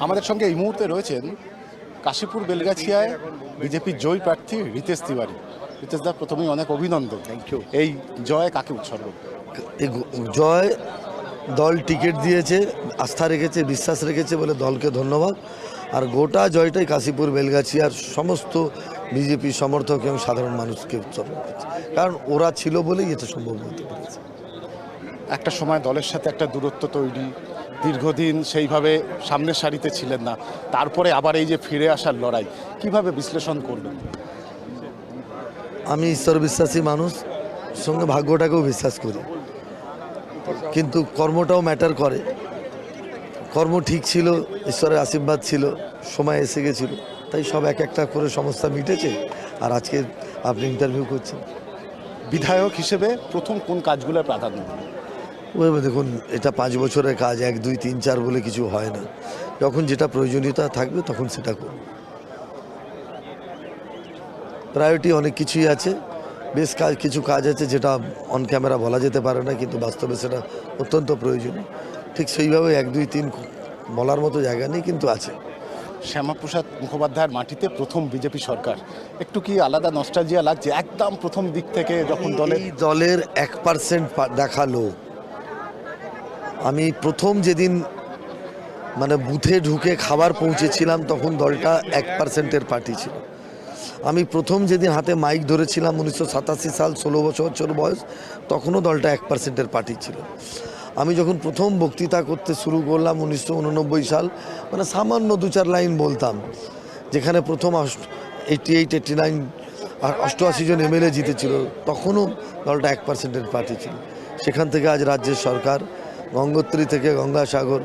আমাদের সঙ্গে এই মুহূর্তে রয়েছেন কাশীপুর বেলগাছিয়ায় বিজেপির জয়ী প্রার্থী রিতেশ তিওয়ারি। রিতেশ দা, প্রথমেই অনেক অভিনন্দন। Thank you. এই জয় কাকে উৎসর্গ? এই জয় দল টিকিট দিয়েছে, আস্থা রেখেছে, বিশ্বাস রেখেছে বলে দলকে ধন্যবাদ। আর গোটা জয়টাই কাশীপুর বেলগাছিয়ার সমস্ত বিজেপি সমর্থক এবং সাধারণ মানুষকে উৎসর্গ করেছে, কারণ ওরা ছিল বলেই এটা সম্ভব হতে পেরেছে। একটা সময় দলের সাথে একটা দূরত্ব তৈরি, দীর্ঘদিন সেইভাবে সামনের সারিতে ছিলেন না, তারপরে আবার এই যে ফিরে আসার লড়াই, কিভাবে বিশ্লেষণ করবেন? আমি ঈশ্বর বিশ্বাসী মানুষ, সঙ্গে ভাগ্যটাকেও বিশ্বাস করি, কিন্তু কর্মটাও ম্যাটার করে। কর্ম ঠিক ছিল, ঈশ্বরের আশীর্বাদ ছিল, সময় এসে গেছিল, তাই সব এক একটা করে সমস্যা মিটেছে। আর আজকে আপনি ইন্টারভিউ করছেন। বিধায়ক হিসেবে প্রথম কোন কাজগুলোর প্রাধান্য? ওই দেখুন, এটা 5 বছরের কাজ, 1, 2, 3, 4 বলে কিছু হয় না। যখন যেটা প্রয়োজনীয়তা থাকবে তখন সেটা করব। প্রায়োরিটি অনেক কিছুই আছে, বেশ কিছু কাজ আছে যেটা অন ক্যামেরা বলা যেতে পারে না, কিন্তু বাস্তবে সেটা অত্যন্ত প্রয়োজনীয়। ঠিক সেইভাবে 1, 2, 3 বলার মতো জায়গা নেই, কিন্তু আছে। শ্যামাপ্রসাদ মুখোপাধ্যায়ের মাটিতে প্রথম বিজেপি সরকার, একটু কি আলাদা নস্টালজিয়া লাগছে? একদম প্রথম দিক থেকে যখন দলের 1% দেখালো। আমি প্রথম যেদিন মানে বুথে ঢুকে খাবার পৌঁছেছিলাম তখন দলটা 1%-এর পার্টি ছিল। আমি প্রথম যেদিন হাতে মাইক ধরেছিলাম 1987 সাল, 16 বছর বয়স, তখনও দলটা 1%-এর পার্টি ছিল। আমি যখন প্রথম বক্তৃতা করতে শুরু করলাম 1989 সাল, মানে সামান্য 2-4 লাইন বলতাম, যেখানে প্রথম 88, 89 আর 88 জন এমএলএ জিতেছিল, তখনও দলটা 1%-এর পার্টি ছিল। সেখান থেকে আজ রাজ্যের সরকার, গঙ্গোত্রী থেকে গঙ্গাসাগর,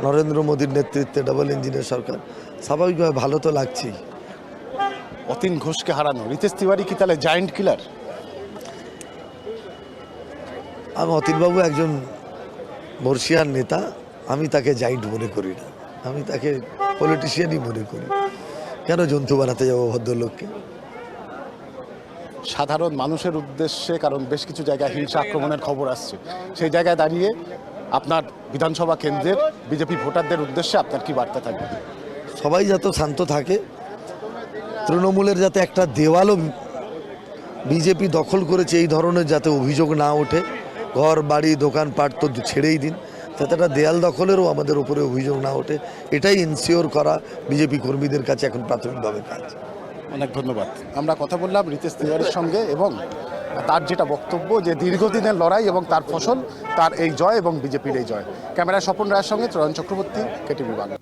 নরেন্দ্র মোদীর নেতৃত্বে ডাবল ইঞ্জিনের সরকার, স্বাভাবিকভাবে ভালো তো লাগছেই। অতীন ঘোষকে হারানো রিতেশ তিওয়ারি কি তাহলে জায়েন্ট কিলার? আমি অতীনবাবু একজন বর্ষিয়ান নেতা, আমি তাকে জায়েন্ট মনে করি না, আমি তাকে পলিটিশিয়ানই মনে করি। কেন জন্তু বানাতে যাবো ভদ্রলোককে? সাধারণ মানুষের উদ্দেশ্যে, কারণ বেশ কিছু জায়গায় হিংসা আক্রমণের খবর আসছে, সেই জায়গায় দাঁড়িয়ে আপনার বিধানসভা কেন্দ্রের বিজেপি ভোটারদের উদ্দেশ্যে আপনার কি বার্তা থাকবে? সবাই যাতে শান্ত থাকে, তৃণমূলের যাতে একটা দেওয়ালও বিজেপি দখল করেছে এই ধরনের যাতে অভিযোগ না ওঠে, ঘর বাড়ি দোকানপাট তো ছেড়েই দিন, যাতে একটা দেয়াল দখলেরও আমাদের উপরে অভিযোগ না ওঠে, এটাই ইনসিওর করা বিজেপি কর্মীদের কাছে এখন প্রাথমিকভাবে কাজ। অনেক ধন্যবাদ। আমরা কথা বললাম রিতেশ তিওয়ারির সঙ্গে, এবং তার যেটা বক্তব্য যে দীর্ঘদিনের লড়াই এবং তার ফসল, তার এই জয় এবং বিজেপির এই জয়। ক্যামেরায় স্বপন রায়ের সঙ্গে ত্রয়ন চক্রবর্তী, কেটিভি বাংলা।